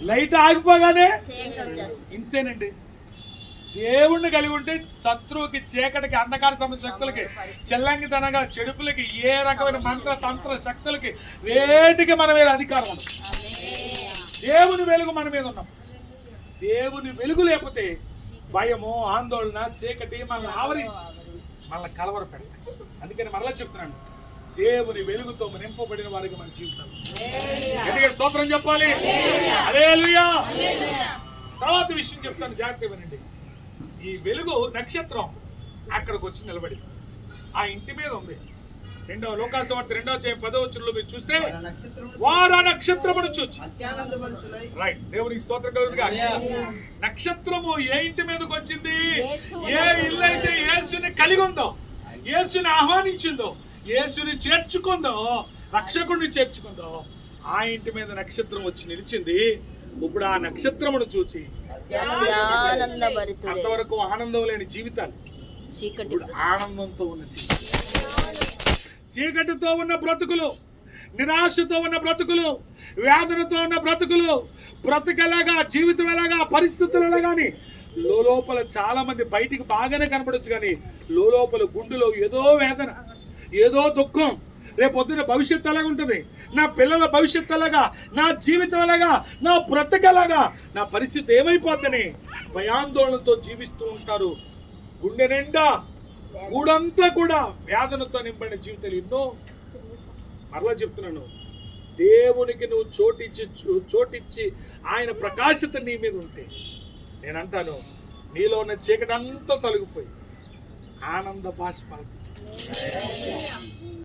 Light ఆగిపోగానే ఇంతేనండి. దేవుణ్ణి కలిగి ఉంటే శత్రువుకి, చీకటికి, అంధకార సమస్య శక్తులకి, చెల్లంగితనంగా చెడుపులకి, ఏ రకమైన మంత్ర తంత్ర శక్తులకి వేటికి మన మీద అధికారం ఉంది. దేవుని వెలుగు మన మీద ఉన్నాం. దేవుని వెలుగు లేకపోతే భయము, ఆందోళన, చీకటి మనల్ని ఆవరించి మనల్ని కలవర పెడతాయి. అందుకని మరలా చెప్తున్నాను, దేవుని వెలుగుతో నింపబడిన వారికి మన జీవితం. ఎందుకంటే స్తోత్రం చెప్పాలి. హల్లెలూయా. తర్వాత విషయం చెప్తాను, జాగ్రత్త వినండి. ఈ వెలుగు నక్షత్రం అక్కడికి వచ్చి నిలబడి ఆ ఇంటి మీద ఉంది. లోకాసు వార్త 2:10 మీరు చూస్తే, వారు ఆ నక్షత్రమును చూచి, రైట్, దేవునికి స్తోత్రం కలుగునుగా. నక్షత్రము ఏ ఇంటి మీదకి వచ్చింది? ఏ ఇల్లు అయితే యేసుని కలిగి ఉందో, యేసుని ఆహ్వానించిందో, యేసుని చేర్చుకుందో, రక్షకుడిని చేర్చుకుందో, ఆ ఇంటి మీద నక్షత్రం వచ్చి నిలిచింది. ఇప్పుడు ఆ నక్షత్రమును చూచి అంతవరకు ఆనందం లేని జీవితాలు ఇప్పుడు ఆనందంతో ఉన్న జీవితాలు, చీకటితో ఉన్న బ్రతుకులు, నిరాశతో ఉన్న బ్రతుకులు, వేదనతో ఉన్న బ్రతుకులు, బ్రతుకెలాగా, జీవితం ఎలాగా, పరిస్థితులు ఎలాగాని లోపల చాలా మంది బయటికి బాగానే కనపడొచ్చు, కానీ లోపల గుండెలో ఏదో వేదన, ఏదో దుఃఖం. రేపొద్దున భవిష్యత్తు ఎలాగ ఉంటుంది, నా పిల్లల భవిష్యత్తు ఎలాగా, నా జీవితం ఎలాగా, నా బ్రతుకెలాగా, నా పరిస్థితి ఏమైపోద్దని భయాందోళనతో జీవిస్తూ ఉంటారు. గుండె నిండా గూడంతా కూడా వేదనతో నింపడిన జీవితాలు ఎన్నో. మరలా చెప్తున్నాను, దేవునికి నువ్వు చోటిచ్చి ఆయన ప్రకాశత నీ మీద ఉంటే, నేనంటాను, నీలో ఉన్న చీకటి అంతా తొలగిపోయి ఆనంద బాష్పాలు